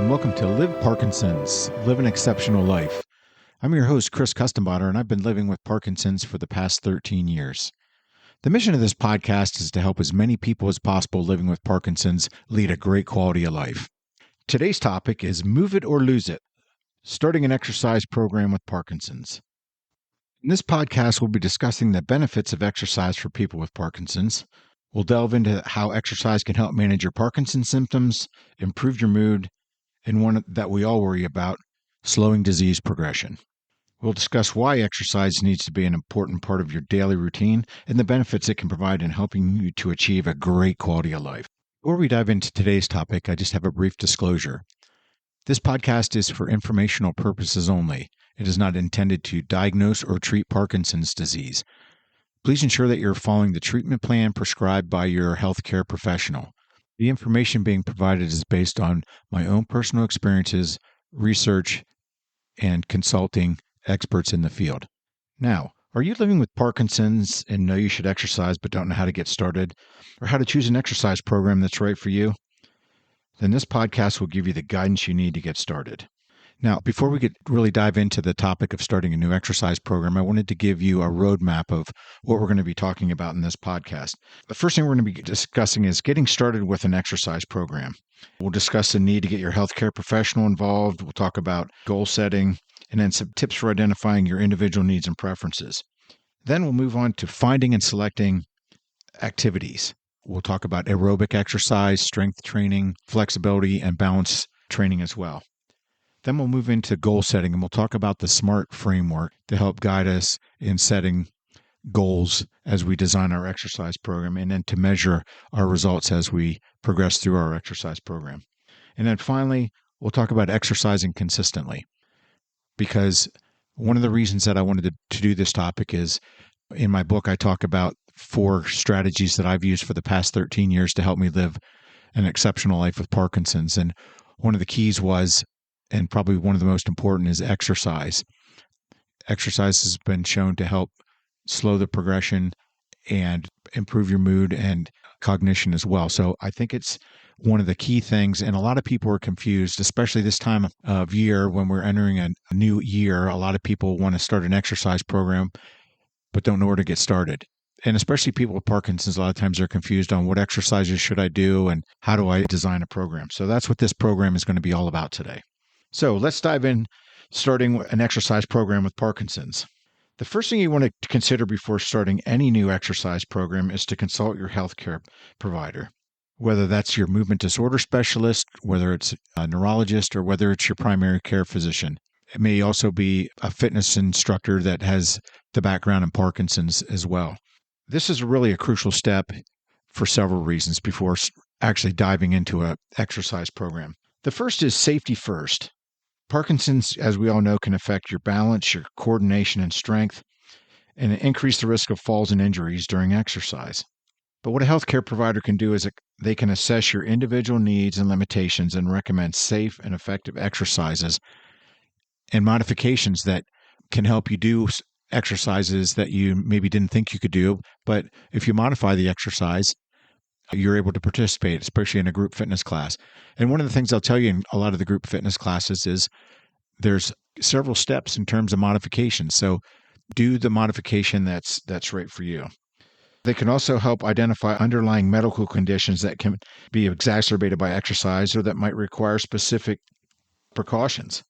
and welcome to Live Parkinsons, Live an Exceptional Life. I'm your host, Chris Kustanbauter, and I've been living with Parkinson's for the past 13 years. The mission of this podcast is to help as many people as possible living with Parkinson's lead a great quality of life. Today's topic is Move It or Lose It, starting an exercise program with Parkinson's. In this podcast, we'll be discussing the benefits of exercise for people with Parkinson's. We'll delve into how exercise can help manage your Parkinson's symptoms, improve your mood, and one that we all worry about, slowing disease progression. We'll discuss why exercise needs to be an important part of your daily routine and the benefits it can provide in helping you to achieve a great quality of life. Before we dive into today's topic, I just have a brief disclosure. This podcast is for informational purposes only. It is not intended to diagnose or treat Parkinson's disease. Please ensure that you're following the treatment plan prescribed by your healthcare professional. The information being provided is based on my own personal experiences, research, and consulting experts in the field. Now, are you living with Parkinson's and know you should exercise but don't know how to get started or how to choose an exercise program that's right for you? Then this podcast will give you the guidance you need to get started. Now, before we really dive into the topic of starting a new exercise program, I wanted to give you a roadmap of what we're going to be talking about in this podcast. The first thing we're going to be discussing is getting started with an exercise program. We'll discuss the need to get your healthcare professional involved. We'll talk about goal setting and then some tips for identifying your individual needs and preferences. Then we'll move on to finding and selecting activities. We'll talk about aerobic exercise, strength training, flexibility, and balance training as well. Then we'll move into goal setting, and we'll talk about the SMART framework to help guide us in setting goals as we design our exercise program, and then to measure our results as we progress through our exercise program. And then finally, we'll talk about exercising consistently, because one of the reasons that I wanted to do this topic is in my book, I talk about 4 strategies that I've used for the past 13 years to help me live an exceptional life with Parkinson's. And one of the keys was, and probably one of the most important, is exercise. Exercise has been shown to help slow the progression and improve your mood and cognition as well. So I think it's one of the key things, and a lot of people are confused, especially this time of year when we're entering a new year. A lot of people want to start an exercise program, but don't know where to get started. And especially people with Parkinson's, a lot of times they're confused on what exercises should I do and how do I design a program. So that's what this program is going to be all about today. So let's dive in, starting an exercise program with Parkinson's. The first thing you want to consider before starting any new exercise program is to consult your healthcare provider, whether that's your movement disorder specialist, whether it's a neurologist, or whether it's your primary care physician. It may also be a fitness instructor that has the background in Parkinson's as well. This is really a crucial step for several reasons before actually diving into an exercise program. The first is safety first. Parkinson's, as we all know, can affect your balance, your coordination and strength, and increase the risk of falls and injuries during exercise. But what a healthcare provider can do is they can assess your individual needs and limitations and recommend safe and effective exercises and modifications that can help you do exercises that you maybe didn't think you could do. But if you modify the exercise, you're able to participate, especially in a group fitness class. And one of the things I'll tell you in a lot of the group fitness classes is there's several steps in terms of modification. So do the modification that's right for you. They can also help identify underlying medical conditions that can be exacerbated by exercise or that might require specific precautions.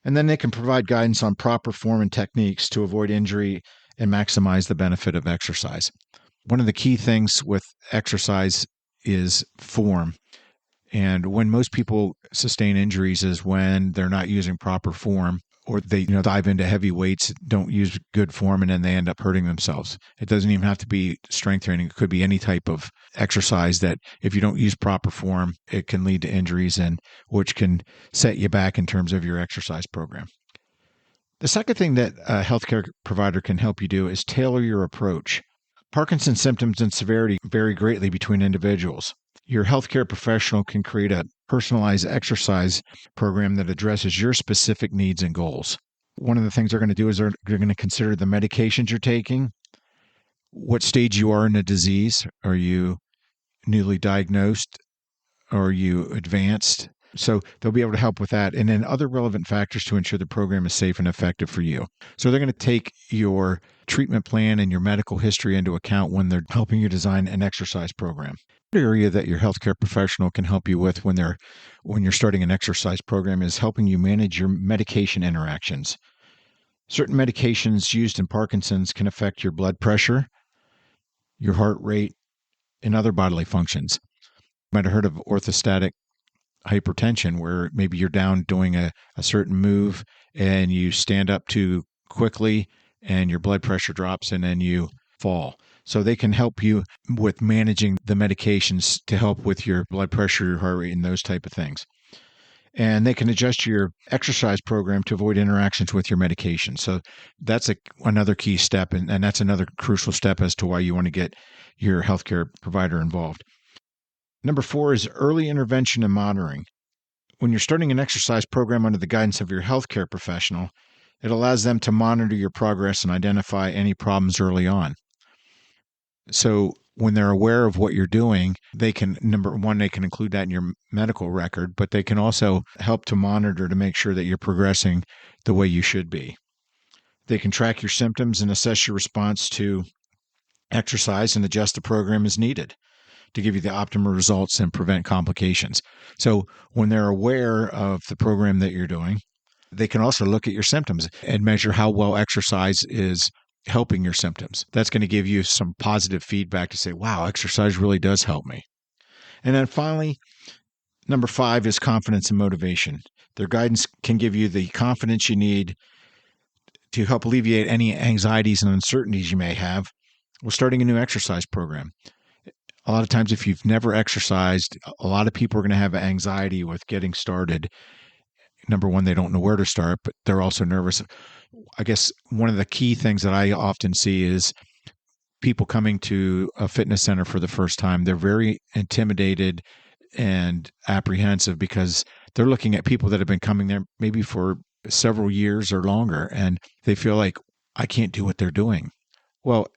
And then they can provide guidance on proper form and techniques to avoid injury and maximize the benefit of exercise. One of the key things with exercise is form. And when most people sustain injuries is when they're not using proper form, or they dive into heavy weights, don't use good form, and then they end up hurting themselves. It doesn't even have to be strength training. It could be any type of exercise that if you don't use proper form, it can lead to injuries, and which can set you back in terms of your exercise program. The second thing that a healthcare provider can help you do is tailor your approach. Parkinson's symptoms and severity vary greatly between individuals. Your healthcare professional can create a personalized exercise program that addresses your specific needs and goals. One of the things they're going to do is they're going to consider the medications you're taking, what stage you are in the disease. Are you newly diagnosed? Are you advanced? So they'll be able to help with that. And then other relevant factors to ensure the program is safe and effective for you. So they're going to take your treatment plan and your medical history into account when they're helping you design an exercise program. Another area that your healthcare professional can help you with when you're starting an exercise program is helping you manage your medication interactions. Certain medications used in Parkinson's can affect your blood pressure, your heart rate, and other bodily functions. You might have heard of orthostatic hypertension, where maybe you're down doing a certain move and you stand up too quickly and your blood pressure drops and then you fall. So they can help you with managing the medications to help with your blood pressure, your heart rate, and those type of things. And they can adjust your exercise program to avoid interactions with your medication. So that's another key step, and that's another crucial step as to why you want to get your healthcare provider involved. Number 4 is early intervention and monitoring. When you're starting an exercise program under the guidance of your healthcare professional, it allows them to monitor your progress and identify any problems early on. So when they're aware of what you're doing, they can, number one, they can include that in your medical record, but they can also help to monitor to make sure that you're progressing the way you should be. They can track your symptoms and assess your response to exercise and adjust the program as needed to give you the optimal results and prevent complications. So when they're aware of the program that you're doing, they can also look at your symptoms and measure how well exercise is helping your symptoms. That's going to give you some positive feedback to say, wow, exercise really does help me. And then finally, number 5 is confidence and motivation. Their guidance can give you the confidence you need to help alleviate any anxieties and uncertainties you may have while starting a new exercise program. A lot of times, if you've never exercised, a lot of people are going to have anxiety with getting started. Number one, they don't know where to start, but they're also nervous. I guess one of the key things that I often see is people coming to a fitness center for the first time. They're very intimidated and apprehensive because they're looking at people that have been coming there maybe for several years or longer, and they feel like, I can't do what they're doing. Well,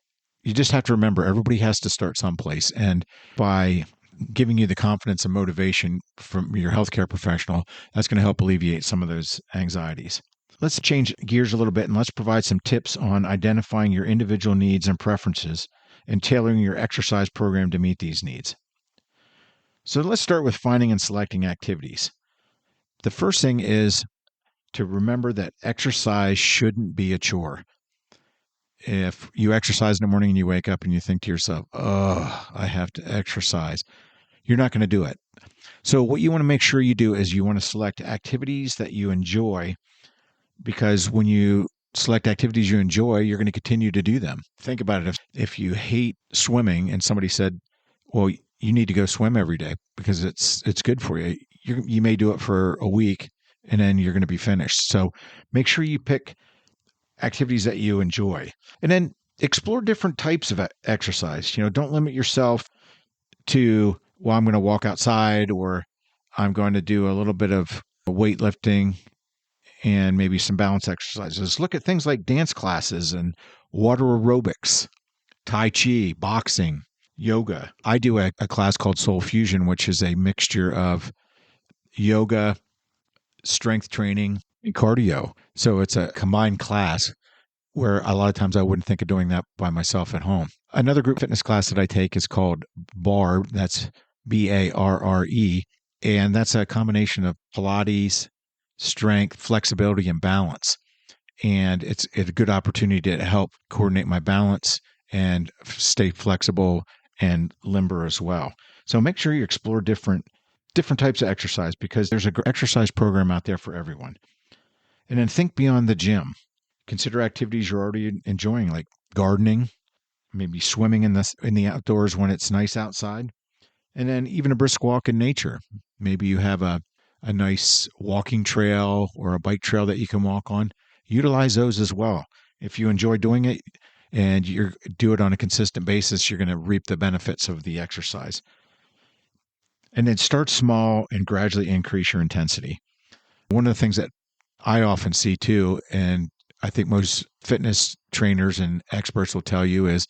you just have to remember, everybody has to start someplace. And by giving you the confidence and motivation from your healthcare professional, that's going to help alleviate some of those anxieties. Let's change gears a little bit and let's provide some tips on identifying your individual needs and preferences and tailoring your exercise program to meet these needs. So let's start with finding and selecting activities. The first thing is to remember that exercise shouldn't be a chore. If you exercise in the morning and you wake up and you think to yourself, oh, I have to exercise, you're not going to do it. So what you want to make sure you do is you want to select activities that you enjoy, because when you select activities you enjoy, you're going to continue to do them. Think about it. If you hate swimming and somebody said, well, you need to go swim every day because it's good for you, you may do it for a week and then you're going to be finished. So make sure you pick activities that you enjoy, and then explore different types of exercise. Don't limit yourself to, well, I'm going to walk outside, or I'm going to do a little bit of weightlifting and maybe some balance exercises. Look at things like dance classes and water aerobics, Tai Chi, boxing, yoga. I do a class called Soul Fusion, which is a mixture of yoga, strength training, and cardio. So it's a combined class where a lot of times I wouldn't think of doing that by myself at home. Another group fitness class that I take is called BARRE. That's BARRE. And that's a combination of Pilates, strength, flexibility, and balance. And it's a good opportunity to help coordinate my balance and stay flexible and limber as well. So make sure you explore different types of exercise, because there's an exercise program out there for everyone. And then think beyond the gym. Consider activities you're already enjoying, like gardening, maybe swimming in the outdoors when it's nice outside, and then even a brisk walk in nature. Maybe you have a nice walking trail or a bike trail that you can walk on. Utilize those as well. If you enjoy doing it and you do it on a consistent basis, you're going to reap the benefits of the exercise. And then start small and gradually increase your intensity. One of the things that I often see too, and I think most fitness trainers and experts will tell you, is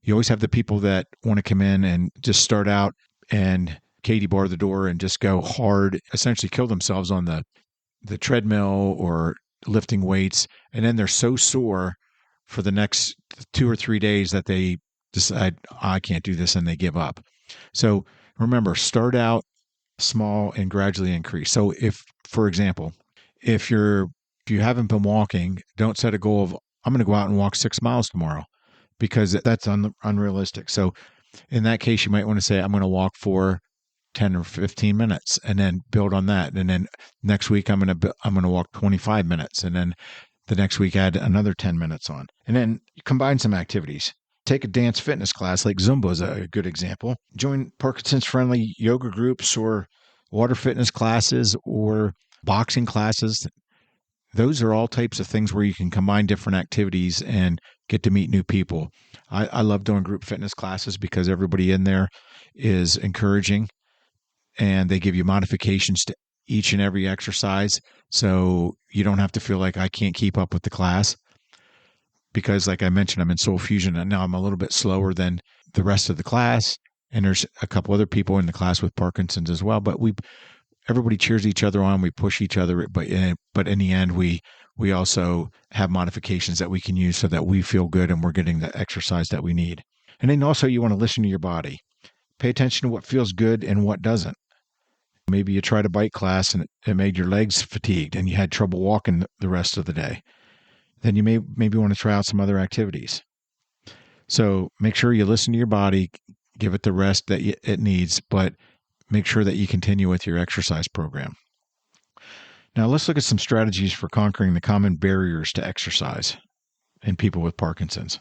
you always have the people that want to come in and just start out and Katie bar the door and just go hard, essentially kill themselves on the treadmill or lifting weights. And then they're so sore for the next 2 or 3 days that they decide, I can't do this, and they give up. So remember, start out small and gradually increase. So if, for example, if you haven't been walking, don't set a goal of, I'm going to go out and walk 6 miles tomorrow, because that's unrealistic. So in that case, you might want to say, I'm going to walk for 10 or 15 minutes and then build on that. And then next week, I'm going to walk 25 minutes. And then the next week, add another 10 minutes on. And then combine some activities. Take a dance fitness class, like Zumba is a good example. Join Parkinson's friendly yoga groups or water fitness classes or boxing classes. Those are all types of things where you can combine different activities and get to meet new people. I love doing group fitness classes because everybody in there is encouraging, and they give you modifications to each and every exercise. So you don't have to feel like I can't keep up with the class, because like I mentioned, I'm in Soul Fusion and now I'm a little bit slower than the rest of the class. And there's a couple other people in the class with Parkinson's as well, but everybody cheers each other on. We push each other, but in the end, we also have modifications that we can use so that we feel good and we're getting the exercise that we need. And then also, you want to listen to your body. Pay attention to what feels good and what doesn't. Maybe you tried a bike class and it made your legs fatigued and you had trouble walking the rest of the day. Then you maybe want to try out some other activities. So make sure you listen to your body, give it the rest that it needs, but make sure that you continue with your exercise program. Now let's look at some strategies for conquering the common barriers to exercise in people with Parkinson's.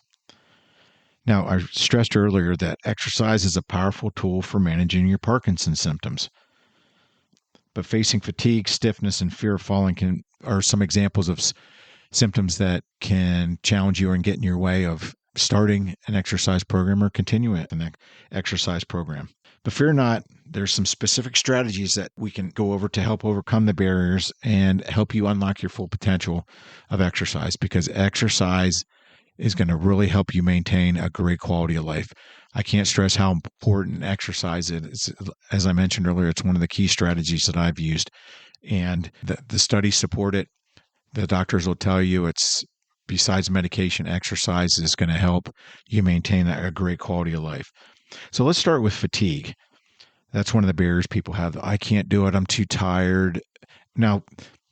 Now, I stressed earlier that exercise is a powerful tool for managing your Parkinson's symptoms. But facing fatigue, stiffness, and fear of falling are some examples of symptoms that can challenge you and get in your way of starting an exercise program or continuing an exercise program. But fear not, there's some specific strategies that we can go over to help overcome the barriers and help you unlock your full potential of exercise, because exercise is going to really help you maintain a great quality of life. I can't stress how important exercise is. As I mentioned earlier, it's one of the key strategies that I've used, and the studies support it. The doctors will tell you it's, besides medication, exercise is going to help you maintain a great quality of life. So let's start with fatigue. That's one of the barriers people have. I can't do it. I'm too tired. Now,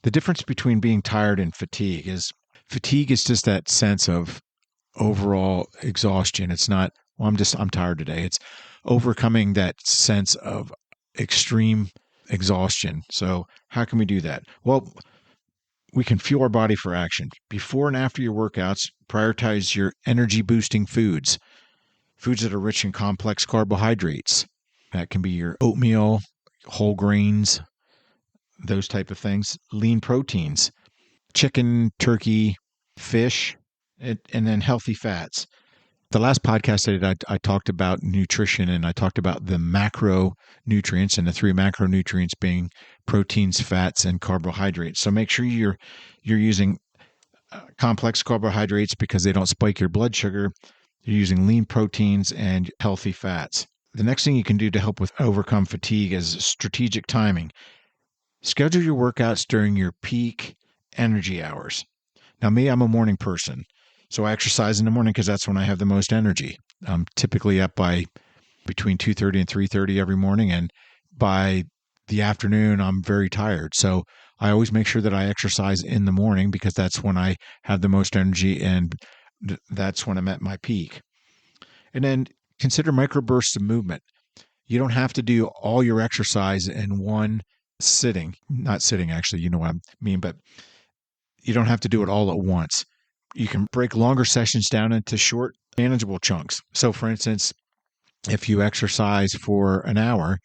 the difference between being tired and fatigue is just that sense of overall exhaustion. It's not, well, I'm tired today. It's overcoming that sense of extreme exhaustion. So how can we do that? Well, we can fuel our body for action. Before and after your workouts, prioritize your energy boosting foods that are rich in complex carbohydrates. That can be your oatmeal, whole grains, those type of things. Lean proteins, chicken, turkey, fish, and then healthy fats. The last podcast I talked about nutrition, and I talked about the macronutrients, and the 3 macronutrients being proteins, fats, and carbohydrates. So make sure you're using complex carbohydrates because they don't spike your blood sugar. You're using lean proteins and healthy fats. The next thing you can do to help with overcome fatigue is strategic timing. Schedule your workouts during your peak energy hours. Now, me, I'm a morning person, so I exercise in the morning because that's when I have the most energy. I'm typically up by between 2:30 and 3:30 every morning, and by the afternoon, I'm very tired. So I always make sure that I exercise in the morning because that's when I have the most energy, and that's when I'm at my peak. And then consider microbursts of movement. You don't have to do all your exercise in one sitting. Not sitting, actually, you know what I mean, but you don't have to do it all at once. You can break longer sessions down into short, manageable chunks. So, for instance, if you exercise for an hour,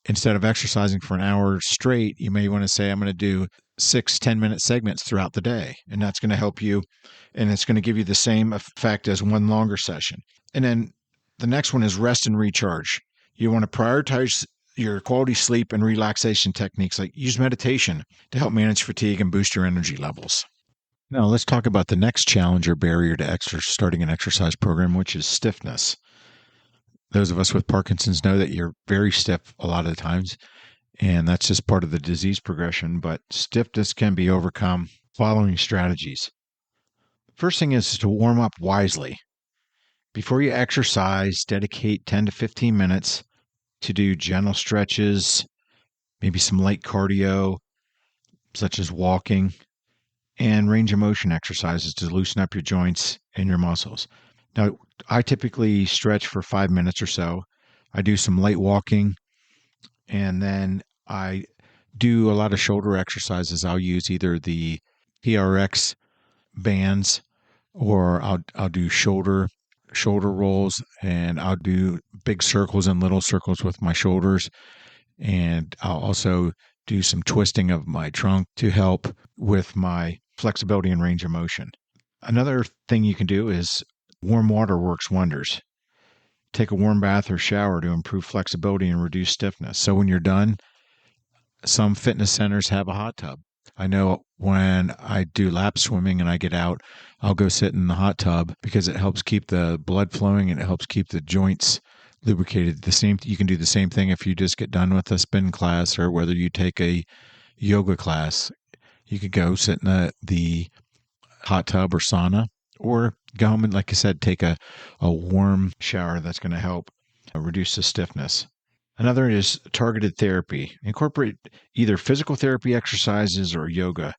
instead of exercising for an hour straight, you may want to say, I'm going to do 6 10-minute segments throughout the day. And that's going to help you, and it's going to give you the same effect as one longer session. And then the next one is rest and recharge. You want to prioritize your quality sleep and relaxation techniques, like use meditation to help manage fatigue and boost your energy levels. Now, let's talk about the next challenge or barrier to starting an exercise program, which is stiffness. Those of us with Parkinson's know that you're very stiff a lot of the times, and that's just part of the disease progression, but stiffness can be overcome following strategies. First thing is to warm up wisely. Before you exercise, dedicate 10 to 15 minutes to do gentle stretches, maybe some light cardio, such as walking, and range of motion exercises to loosen up your joints and your muscles. Now, I typically stretch for 5 minutes or so. I do some light walking, and then I do a lot of shoulder exercises. I'll use either the PRX bands, or I'll do shoulder rolls, and I'll do big circles and little circles with my shoulders. And I'll also do some twisting of my trunk to help with my flexibility and range of motion. Another thing you can do is warm water works wonders. Take a warm bath or shower to improve flexibility and reduce stiffness. So when you're done, some fitness centers have a hot tub. I know when I do lap swimming and I get out, I'll go sit in the hot tub because it helps keep the blood flowing and it helps keep the joints lubricated. You can do the same thing if you just get done with a spin class, or whether you take a yoga class. You could go sit in the hot tub or sauna, or go home and, like I said, take a warm shower. That's going to help reduce the stiffness. Another is targeted therapy. Incorporate either physical therapy exercises or yoga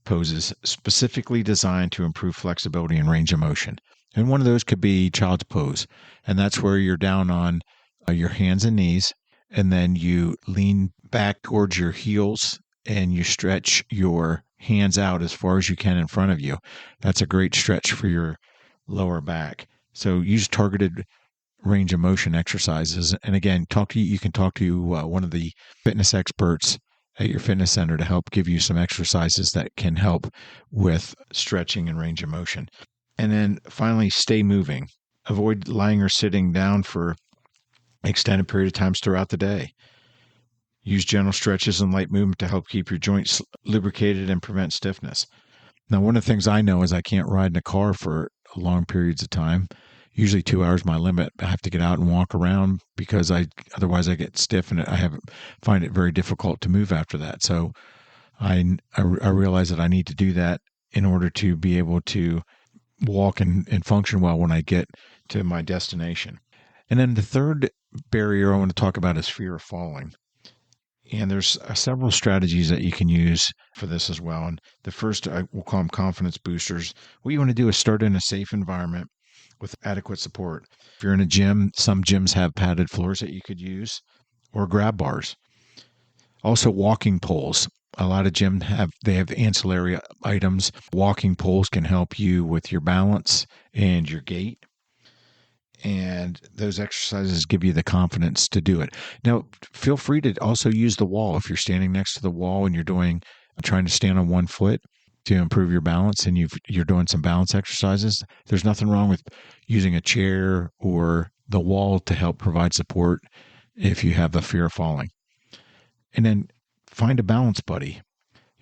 poses specifically designed to improve flexibility and range of motion. And one of those could be child's pose. And that's where you're down on your hands and knees, and then you lean back towards your heels and you stretch your hands out as far as you can in front of you. That's a great stretch for your lower back. So use targeted range of motion exercises. And again, you can talk to one of the fitness experts at your fitness center to help give you some exercises that can help with stretching and range of motion. And then finally, stay moving. Avoid lying or sitting down for extended period of times throughout the day. Use gentle stretches and light movement to help keep your joints lubricated and prevent stiffness. Now, one of the things I know is I can't ride in a car for long periods of time. Usually 2 hours my limit. I have to get out and walk around because otherwise I get stiff, and find it very difficult to move after that. So I realize that I need to do that in order to be able to walk and function well when I get to my destination. And then the third barrier I want to talk about is fear of falling. And there's several strategies that you can use for this as well. And the first, we'll call them confidence boosters. What you want to do is start in a safe environment with adequate support. If you're in a gym, some gyms have padded floors that you could use, or grab bars. Also, walking poles. A lot of gyms have ancillary items. Walking poles can help you with your balance and your gait. And those exercises give you the confidence to do it. Now, feel free to also use the wall. If you're standing next to the wall and you're trying to stand on one foot to improve your balance, and you're doing some balance exercises, there's nothing wrong with using a chair or the wall to help provide support if you have a fear of falling. And then find a balance buddy.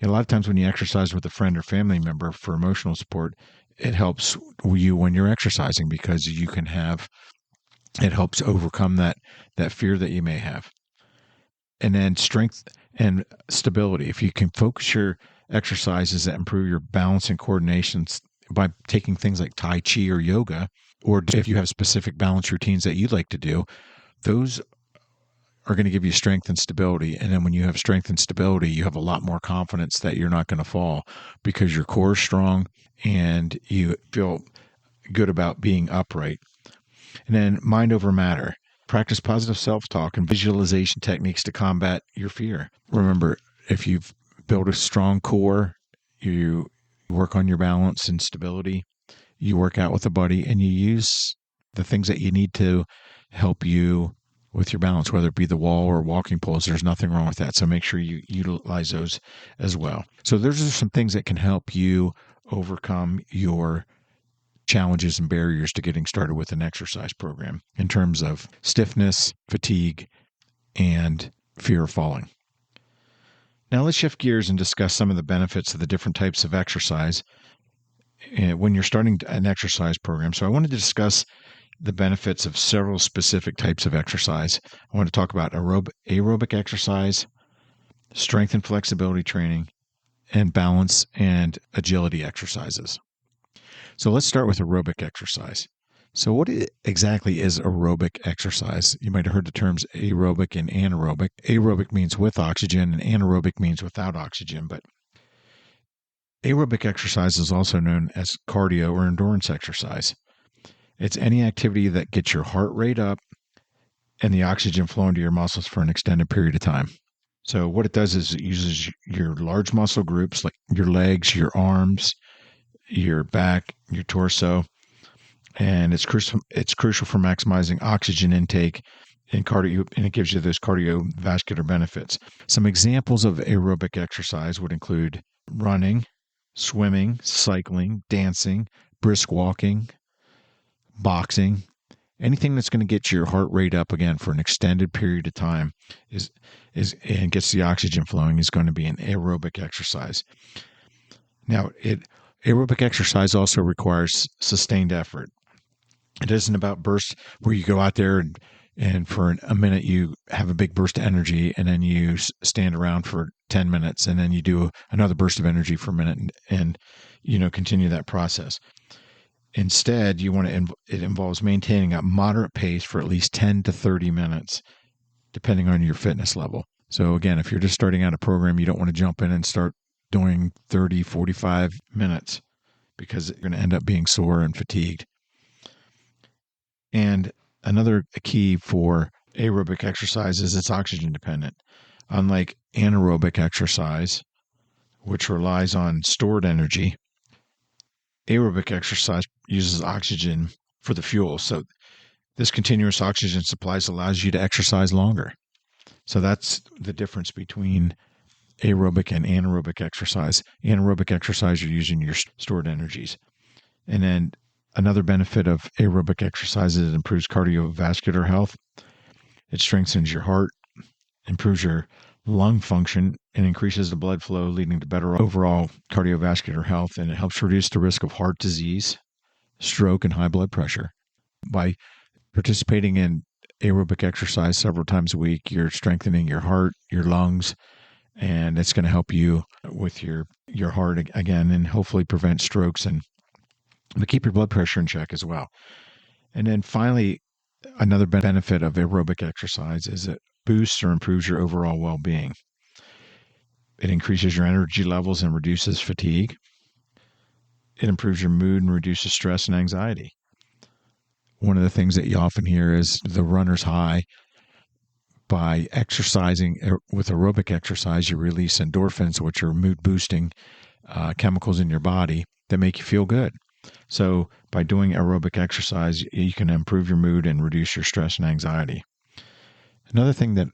A lot of times when you exercise with a friend or family member for emotional support, it helps you when you're exercising, because it helps overcome that fear that you may have. And then strength and stability. If you can focus your exercises that improve your balance and coordination by taking things like Tai Chi or yoga, or if you have specific balance routines that you'd like to do, those are going to give you strength and stability. And then when you have strength and stability, you have a lot more confidence that you're not going to fall, because your core is strong and you feel good about being upright. And then mind over matter. Practice positive self-talk and visualization techniques to combat your fear. Remember, if you've built a strong core, you work on your balance and stability, you work out with a buddy, and you use the things that you need to help you with your balance, whether it be the wall or walking poles. There's nothing wrong with that. So make sure you utilize those as well. So those are some things that can help you overcome your challenges and barriers to getting started with an exercise program in terms of stiffness, fatigue, and fear of falling. Now let's shift gears and discuss some of the benefits of the different types of exercise when you're starting an exercise program. So I wanted to discuss the benefits of several specific types of exercise. I want to talk about aerobic exercise, strength and flexibility training, and balance and agility exercises. So let's start with aerobic exercise. So what exactly is aerobic exercise? You might have heard the terms aerobic and anaerobic. Aerobic means with oxygen and anaerobic means without oxygen, but aerobic exercise is also known as cardio or endurance exercise. It's any activity that gets your heart rate up and the oxygen flowing to your muscles for an extended period of time. So what it does is it uses your large muscle groups like your legs, your arms, your back, your torso, and it's crucial for maximizing oxygen intake and cardio, and it gives you those cardiovascular benefits. Some examples of aerobic exercise would include running, swimming, cycling, dancing, brisk walking, boxing. Anything that's going to get your heart rate up again for an extended period of time is and gets the oxygen flowing is going to be an aerobic exercise. Now, aerobic exercise also requires sustained effort. It isn't about bursts where you go out there and for a minute you have a big burst of energy and then you stand around for 10 minutes and then you do another burst of energy for a minute and continue that process. Instead, it involves maintaining a moderate pace for at least 10 to 30 minutes, depending on your fitness level. So again, if you're just starting out a program, you don't want to jump in and start doing 30, 45 minutes because you're going to end up being sore and fatigued. And another key for aerobic exercise is it's oxygen dependent. Unlike anaerobic exercise, which relies on stored energy, aerobic exercise uses oxygen for the fuel. So this continuous oxygen supplies allows you to exercise longer. So that's the difference between aerobic and anaerobic exercise. Anaerobic exercise, you're using your stored energies. And then another benefit of aerobic exercise is it improves cardiovascular health. It strengthens your heart, improves your lung function, and increases the blood flow, leading to better overall cardiovascular health. And it helps reduce the risk of heart disease, stroke, and high blood pressure. By participating in aerobic exercise several times a week, you're strengthening your heart, your lungs, and it's going to help you with your heart again and hopefully prevent strokes but keep your blood pressure in check as well. And then finally, another benefit of aerobic exercise is it boosts or improves your overall well-being. It increases your energy levels and reduces fatigue. It improves your mood and reduces stress and anxiety. One of the things that you often hear is the runner's high. By exercising with aerobic exercise, you release endorphins, which are mood-boosting chemicals in your body that make you feel good. So by doing aerobic exercise, you can improve your mood and reduce your stress and anxiety. Another thing that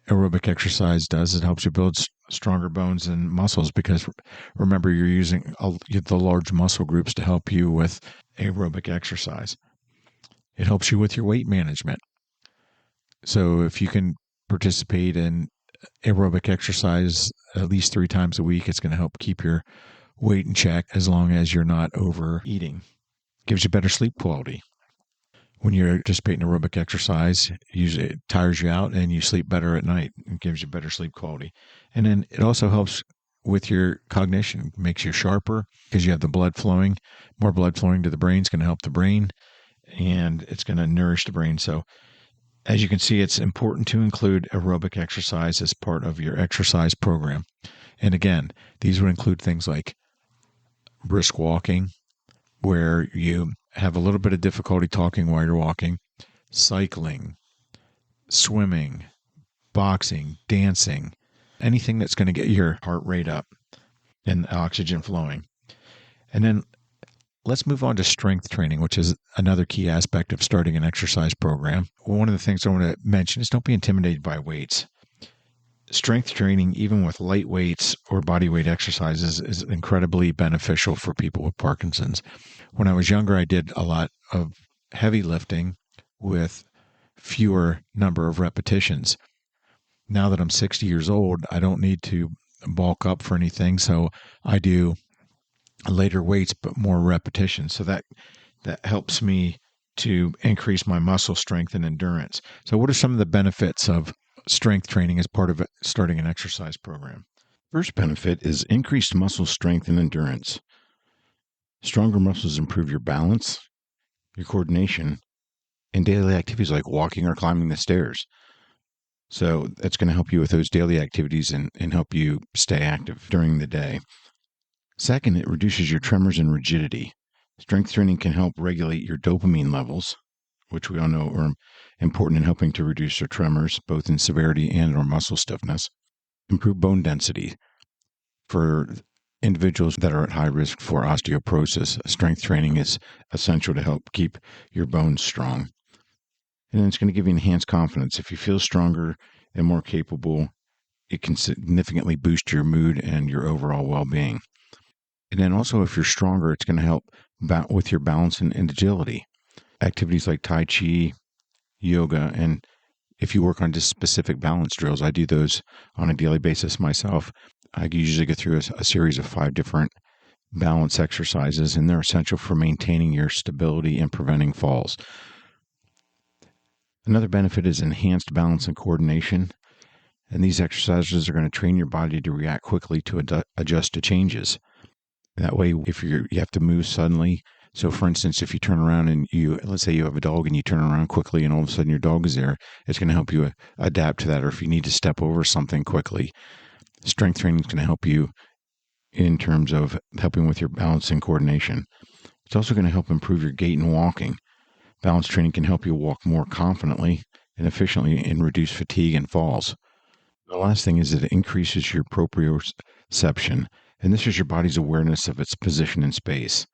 aerobic exercise does, it helps you build stronger bones and muscles because remember, you're using the large muscle groups to help you with aerobic exercise. It helps you with your weight management. So if you can participate in aerobic exercise at least 3 times a week, it's going to help keep your weight in check as long as you're not overeating. It gives you better sleep quality. When you're participating in aerobic exercise, usually it tires you out and you sleep better at night. It gives you better sleep quality. And then it also helps with your cognition, makes you sharper because you have the blood flowing. More blood flowing to the brain is going to help the brain and it's going to nourish the brain. So as you can see, it's important to include aerobic exercise as part of your exercise program. And again, these would include things like brisk walking, where you have a little bit of difficulty talking while you're walking, cycling, swimming, boxing, dancing, anything that's going to get your heart rate up and oxygen flowing. And then let's move on to strength training, which is another key aspect of starting an exercise program. One of the things I want to mention is don't be intimidated by weights. Strength training, even with light weights or body weight exercises, is incredibly beneficial for people with Parkinson's. When I was younger, I did a lot of heavy lifting with fewer number of repetitions. Now that I'm 60 years old, I don't need to bulk up for anything, so I do lighter weights but more repetitions. So that helps me to increase my muscle strength and endurance. So what are some of the benefits of strength training as part of starting an exercise program? First benefit is increased muscle strength and endurance. Stronger muscles improve your balance, your coordination, and daily activities like walking or climbing the stairs. So that's going to help you with those daily activities and help you stay active during the day. Second, it reduces your tremors and rigidity. Strength training can help regulate your dopamine levels, which we all know are important in helping to reduce your tremors, both in severity and or muscle stiffness. Improve bone density. For individuals that are at high risk for osteoporosis, strength training is essential to help keep your bones strong. And then it's going to give you enhanced confidence. If you feel stronger and more capable, it can significantly boost your mood and your overall well-being. And then also, if you're stronger, it's going to help with your balance and agility. Activities like Tai Chi, yoga, and if you work on just specific balance drills, I do those on a daily basis myself. I usually go through a series of 5 different balance exercises, and they're essential for maintaining your stability and preventing falls. Another benefit is enhanced balance and coordination. And these exercises are going to train your body to react quickly to adjust to changes. That way, if you have to move suddenly, so for instance, if you turn around and let's say you have a dog and you turn around quickly and all of a sudden your dog is there, it's going to help you adapt to that. Or if you need to step over something quickly, strength training is going to help you in terms of helping with your balance and coordination. It's also going to help improve your gait and walking. Balance training can help you walk more confidently and efficiently and reduce fatigue and falls. The last thing is that it increases your proprioception, and this is your body's awareness of its position in space.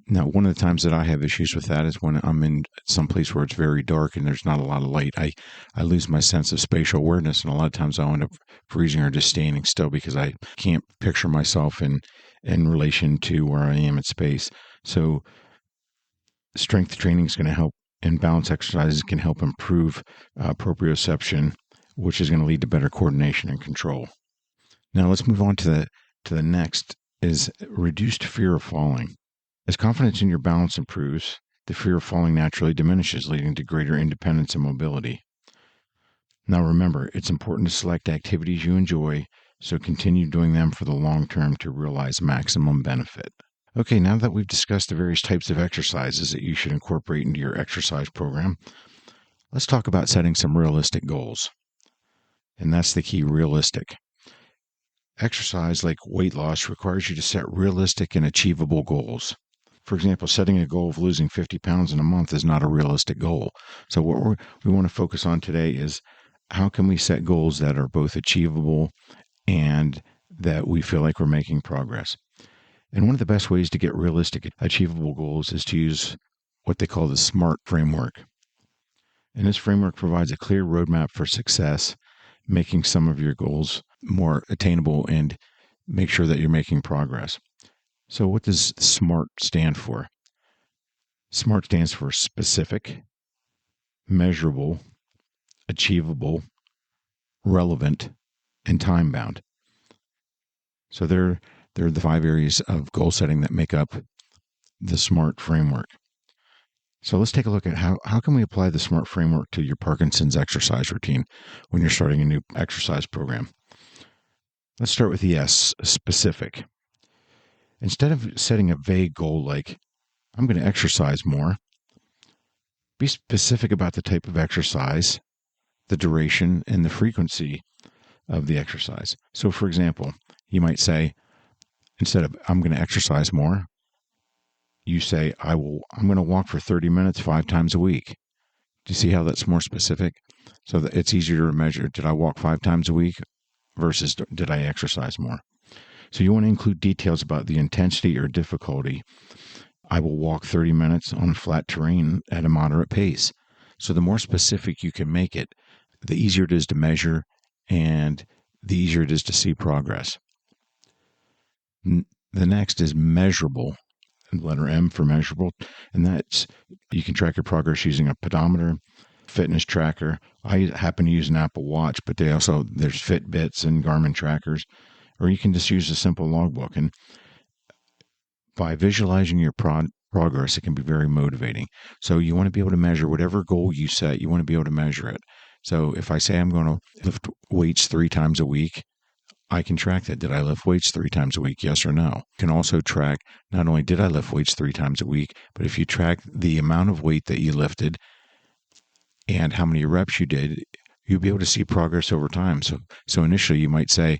Now, one of the times that I have issues with that is when I'm in some place where it's very dark and there's not a lot of light. I lose my sense of spatial awareness, and a lot of times I'll end up freezing or just standing still because I can't picture myself in relation to where I am in space. So strength training is going to help, and balance exercises can help improve proprioception, which is going to lead to better coordination and control. Now let's move on to the next is reduced fear of falling. As confidence in your balance improves, the fear of falling naturally diminishes, leading to greater independence and mobility. Now remember, it's important to select activities you enjoy, so continue doing them for the long term to realize maximum benefit. Okay, now that we've discussed the various types of exercises that you should incorporate into your exercise program, let's talk about setting some realistic goals. And that's the key, realistic. Exercise, like weight loss, requires you to set realistic and achievable goals. For example, setting a goal of losing 50 pounds in a month is not a realistic goal. So what we want to focus on today is how can we set goals that are both achievable and that we feel like we're making progress. And one of the best ways to get realistic, achievable goals is to use what they call the SMART framework. And this framework provides a clear roadmap for success, making some of your goals more attainable and make sure that you're making progress. So what does SMART stand for? SMART stands for specific, measurable, achievable, relevant, and time-bound. So they're the 5 areas of goal setting that make up the SMART framework. So let's take a look at how can we apply the SMART framework to your Parkinson's exercise routine when you're starting a new exercise program. Let's start with the S, specific. Instead of setting a vague goal like, I'm going to exercise more, be specific about the type of exercise, the duration, and the frequency of the exercise. So for example, you might say, instead of I'm going to exercise more, you say, I'm going to walk for 30 minutes 5 times a week. Do you see how that's more specific? So that it's easier to measure. Did I walk 5 times a week versus did I exercise more? So you want to include details about the intensity or difficulty. I will walk 30 minutes on flat terrain at a moderate pace. So the more specific you can make it, the easier it is to measure and the easier it is to see progress. The next is measurable. Letter M for measurable, and that's you can track your progress using a pedometer, fitness tracker. I happen to use an Apple Watch, but there's Fitbits and Garmin trackers, or you can just use a simple logbook. And by visualizing your progress. It can be very motivating. So you want to be able to measure whatever goal you set. You want to be able to measure it. So if I say I'm going to lift weights 3 times a week, I can track that. Did I lift weights 3 times a week? Yes or no? You can also track not only did I lift weights 3 times a week, but if you track the amount of weight that you lifted and how many reps you did, you'll be able to see progress over time. So initially you might say,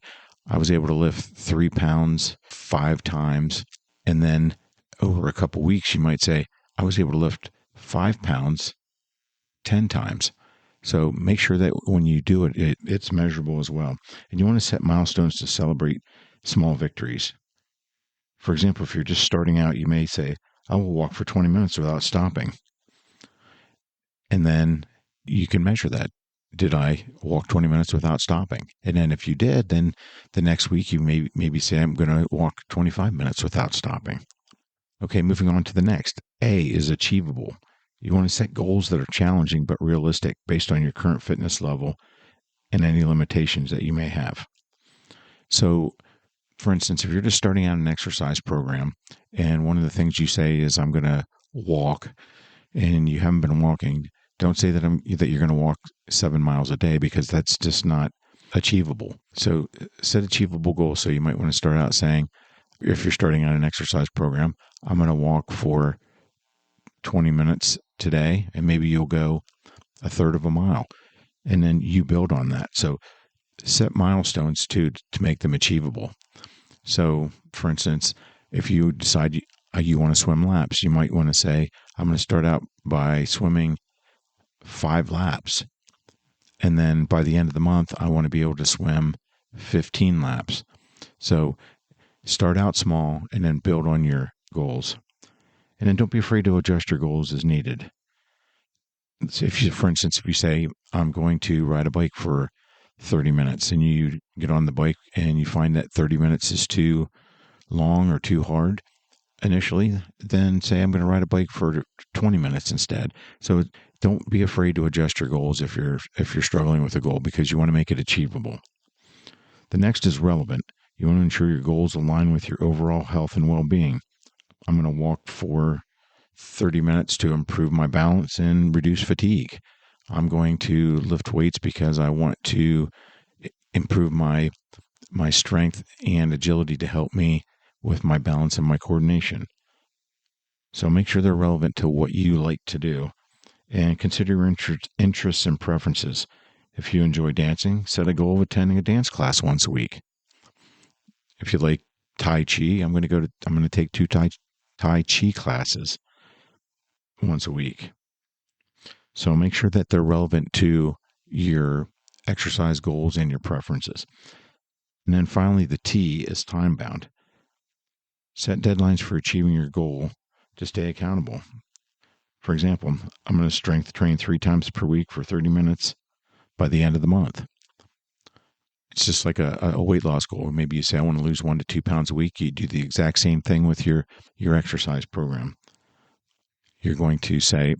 I was able to lift 3 pounds 5 times. And then over a couple weeks, you might say, I was able to lift 5 pounds 10 times. So make sure that when you do it, it's measurable as well. And you want to set milestones to celebrate small victories. For example, if you're just starting out, you may say, I will walk for 20 minutes without stopping. And then you can measure that. Did I walk 20 minutes without stopping? And then if you did, then the next week you maybe say, I'm going to walk 25 minutes without stopping. Okay, moving on to the next. A is achievable. You want to set goals that are challenging but realistic based on your current fitness level and any limitations that you may have. So, for instance, if you're just starting out an exercise program and one of the things you say is, I'm going to walk, and you haven't been walking, don't say that you're going to walk 7 miles a day, because that's just not achievable. So set achievable goals. So you might want to start out saying, if you're starting out an exercise program, I'm going to walk for 20 minutes today, and maybe you'll go a third of a mile, and then you build on that. So set milestones too to make them achievable. So for instance, if you decide you want to swim laps, you might want to say, I'm going to start out by swimming 5 laps. And then by the end of the month, I want to be able to swim 15 laps. So start out small and then build on your goals. And then don't be afraid to adjust your goals as needed. So for instance, if you say, I'm going to ride a bike for 30 minutes, and you get on the bike and you find that 30 minutes is too long or too hard initially, then say, I'm going to ride a bike for 20 minutes instead. So don't be afraid to adjust your goals if you're struggling with a goal, because you want to make it achievable. The next is relevant. You want to ensure your goals align with your overall health and well-being. I'm going to walk for 30 minutes to improve my balance and reduce fatigue. I'm going to lift weights because I want to improve my strength and agility to help me with my balance and my coordination. So make sure they're relevant to what you like to do, and consider your interests and preferences. If you enjoy dancing, set a goal of attending a dance class once a week. If you like Tai Chi, I'm going to take 2 Tai Chi classes once a week. So make sure that they're relevant to your exercise goals and your preferences. And then finally, the T is time bound. Set deadlines for achieving your goal to stay accountable. For example, I'm going to strength train 3 times per week for 30 minutes by the end of the month. It's just like a weight loss goal. Maybe you say, I want to lose 1 to 2 pounds a week. You do the exact same thing with your exercise program. You're going to say,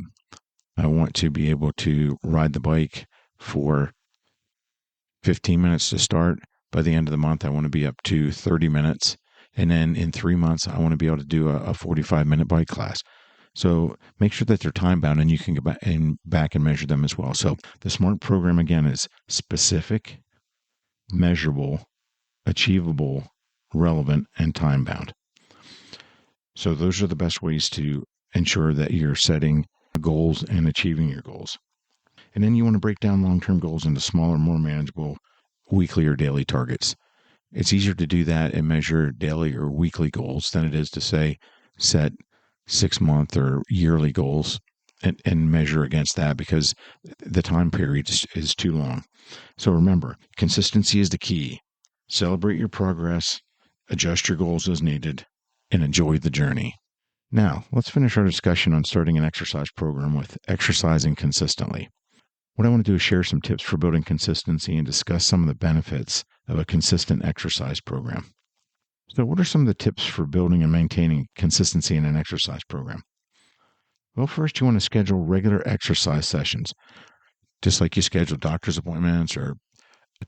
I want to be able to ride the bike for 15 minutes to start. By the end of the month, I want to be up to 30 minutes. And then in 3 months, I want to be able to do a 45-minute bike class. So make sure that they're time bound, and you can go back and measure them as well. So the SMART program, again, is specific, measurable, achievable, relevant, and time bound. So those are the best ways to ensure that you're setting goals and achieving your goals. And then you want to break down long-term goals into smaller, more manageable weekly or daily targets. It's easier to do that and measure daily or weekly goals than it is to set 6-month or yearly goals and measure against that, because the time period is too long. So remember, consistency is the key. Celebrate your progress, adjust your goals as needed, and enjoy the journey. Now, let's finish our discussion on starting an exercise program with exercising consistently. What I want to do is share some tips for building consistency and discuss some of the benefits of a consistent exercise program. So what are some of the tips for building and maintaining consistency in an exercise program? Well, first, you want to schedule regular exercise sessions, just like you schedule doctor's appointments or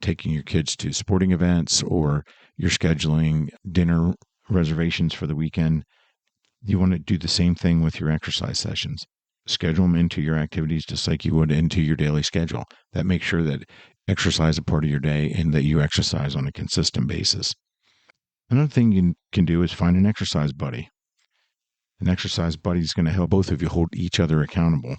taking your kids to sporting events, or you're scheduling dinner reservations for the weekend. You want to do the same thing with your exercise sessions. Schedule them into your activities just like you would into your daily schedule. That makes sure that exercise is a part of your day and that you exercise on a consistent basis. Another thing you can do is find an exercise buddy. An exercise buddy is going to help both of you hold each other accountable,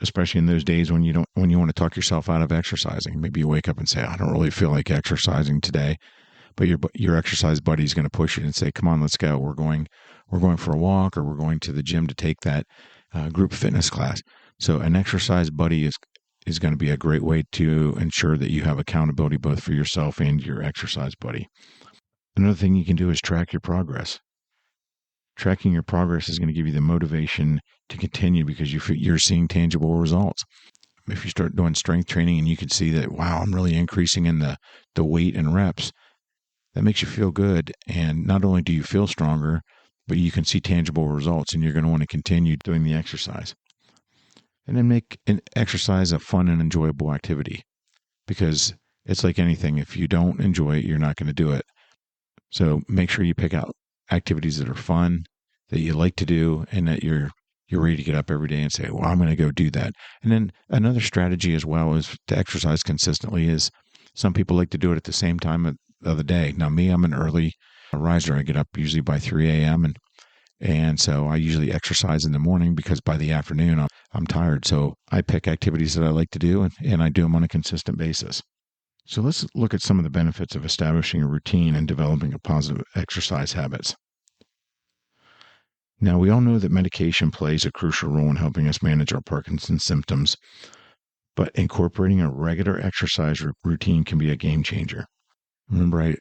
especially in those days when you want to talk yourself out of exercising. Maybe you wake up and say, I don't really feel like exercising today, but your exercise buddy is going to push you and say, come on, let's go. We're going for a walk, or we're going to the gym to take that group fitness class. So an exercise buddy is going to be a great way to ensure that you have accountability both for yourself and your exercise buddy. Another thing you can do is track your progress. Tracking your progress is going to give you the motivation to continue because you're seeing tangible results. If you start doing strength training and you can see that, wow, I'm really increasing in the weight and reps, that makes you feel good. And not only do you feel stronger, but you can see tangible results, and you're going to want to continue doing the exercise. And then make an exercise a fun and enjoyable activity, because it's like anything. If you don't enjoy it, you're not going to do it. So make sure you pick out activities that are fun, that you like to do, and that you're ready to get up every day and say, well, I'm going to go do that. And then another strategy as well is to exercise consistently. Is some people like to do it at the same time of the day. Now, me, I'm an early riser. I get up usually by 3 a.m. And so I usually exercise in the morning because by the afternoon I'm tired. So I pick activities that I like to do, and I do them on a consistent basis. So let's look at some of the benefits of establishing a routine and developing a positive exercise habits. Now, we all know that medication plays a crucial role in helping us manage our Parkinson's symptoms, but incorporating a regular exercise routine can be a game changer. Remember,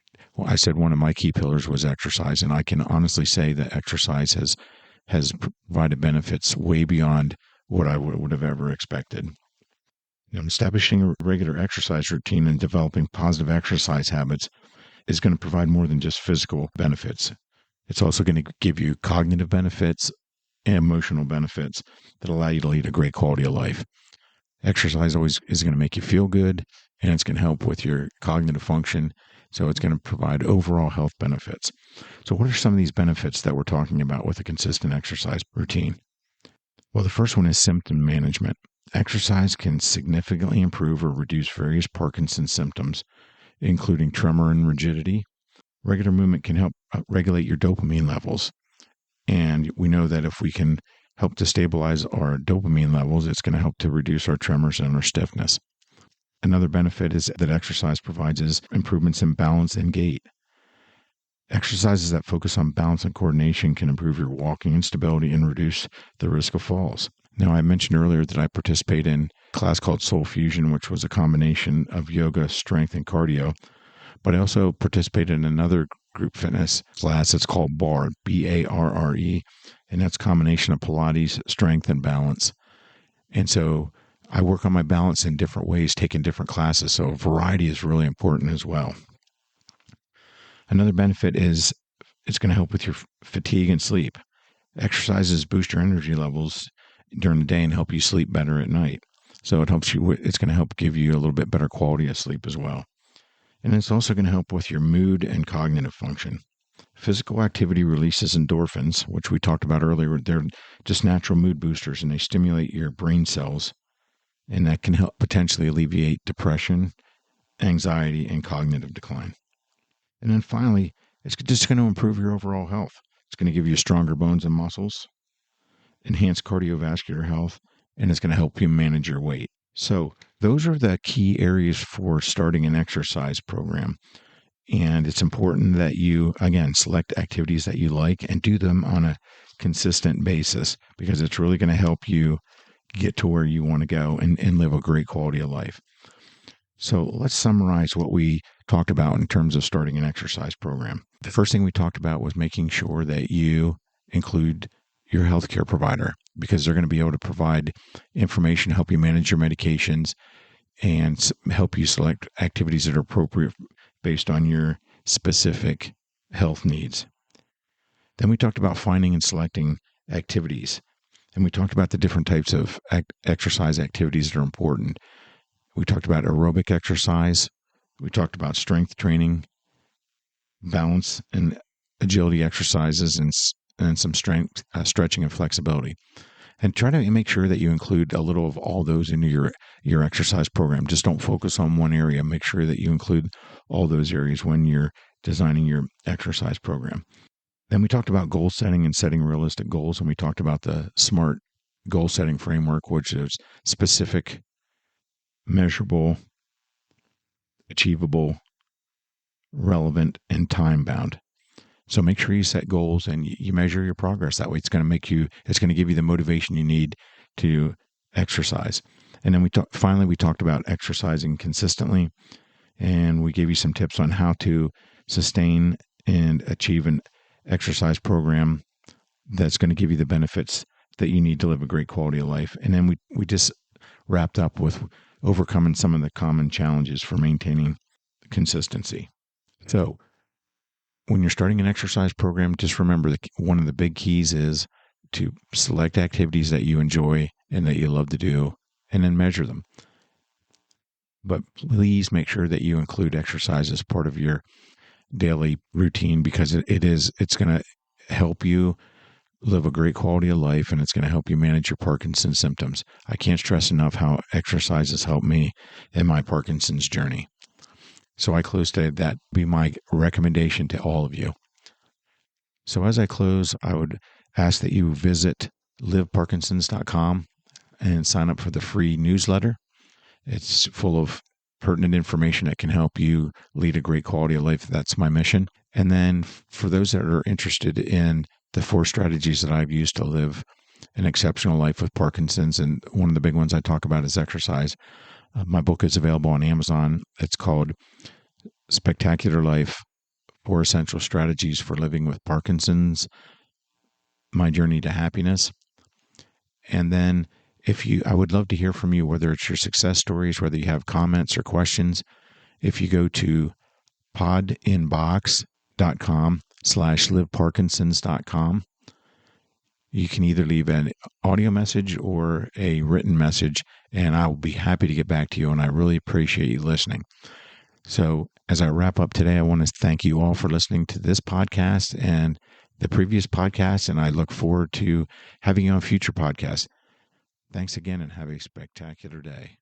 I said one of my key pillars was exercise, and I can honestly say that exercise has provided benefits way beyond what I would have ever expected. Establishing a regular exercise routine and developing positive exercise habits is going to provide more than just physical benefits. It's also going to give you cognitive benefits and emotional benefits that allow you to lead a great quality of life. Exercise always is going to make you feel good, and it's going to help with your cognitive function. So it's going to provide overall health benefits. So what are some of these benefits that we're talking about with a consistent exercise routine? Well, the first one is symptom management. Exercise can significantly improve or reduce various Parkinson's symptoms, including tremor and rigidity. Regular movement can help regulate your dopamine levels. And we know that if we can help to stabilize our dopamine levels, it's going to help to reduce our tremors and our stiffness. Another benefit is that exercise provides us improvements in balance and gait. Exercises that focus on balance and coordination can improve your walking and stability and reduce the risk of falls. Now, I mentioned earlier that I participate in a class called Soul Fusion, which was a combination of yoga, strength, and cardio. But I also participated in another group fitness class. It's called BARRE, BARRE, and that's a combination of Pilates, strength, and balance. And so I work on my balance in different ways, taking different classes. So variety is really important as well. Another benefit is it's going to help with your fatigue and sleep. Exercises boost your energy levels during the day and help you sleep better at night. So it's going to help give you a little bit better quality of sleep as well. And it's also going to help with your mood and cognitive function. Physical activity releases endorphins, which we talked about earlier. They're just natural mood boosters, and they stimulate your brain cells. And that can help potentially alleviate depression, anxiety, and cognitive decline. And then finally, it's just going to improve your overall health. It's going to give you stronger bones and muscles, enhance cardiovascular health, and it's going to help you manage your weight. So those are the key areas for starting an exercise program. And it's important that you, again, select activities that you like and do them on a consistent basis, because it's really going to help you get to where you want to go and live a great quality of life. So let's summarize what we talked about in terms of starting an exercise program. The first thing we talked about was making sure that you include your healthcare provider, because they're going to be able to provide information, help you manage your medications, and help you select activities that are appropriate based on your specific health needs. Then we talked about finding and selecting activities, and we talked about the different types of exercise activities that are important. We talked about aerobic exercise. We talked about strength training, balance and agility exercises, and and some strength, stretching and flexibility. And try to make sure that you include a little of all those into your exercise program. Just don't focus on one area. Make sure that you include all those areas when you're designing your exercise program. Then we talked about goal setting and setting realistic goals, and we talked about the SMART goal setting framework, which is specific, measurable, achievable, relevant, and time bound. So make sure you set goals and you measure your progress. That way it's going to give you the motivation you need to exercise. And then finally we talked about exercising consistently, and we gave you some tips on how to sustain and achieve an exercise program that's going to give you the benefits that you need to live a great quality of life. And then we just wrapped up with overcoming some of the common challenges for maintaining consistency. So when you're starting an exercise program, just remember that one of the big keys is to select activities that you enjoy and that you love to do, and then measure them. But please make sure that you include exercise as part of your daily routine, because it's going to help you live a great quality of life, and it's going to help you manage your Parkinson's symptoms. I can't stress enough how exercise has helped me in my Parkinson's journey. So I close today. That be my recommendation to all of you. So as I close, I would ask that you visit liveparkinsons.com and sign up for the free newsletter. It's full of pertinent information that can help you lead a great quality of life. That's my mission. And then for those that are interested in the 4 strategies that I've used to live an exceptional life with Parkinson's, and one of the big ones I talk about is exercise. My book is available on Amazon. It's called Spectacular Life, 4 Essential Strategies for Living with Parkinson's, My Journey to Happiness. And then I would love to hear from you, whether it's your success stories, whether you have comments or questions. If you go to podinbox.com/liveparkinsons.com, you can either leave an audio message or a written message, and I will be happy to get back to you, and I really appreciate you listening. So as I wrap up today, I want to thank you all for listening to this podcast and the previous podcast, and I look forward to having you on future podcasts. Thanks again, and have a spectacular day.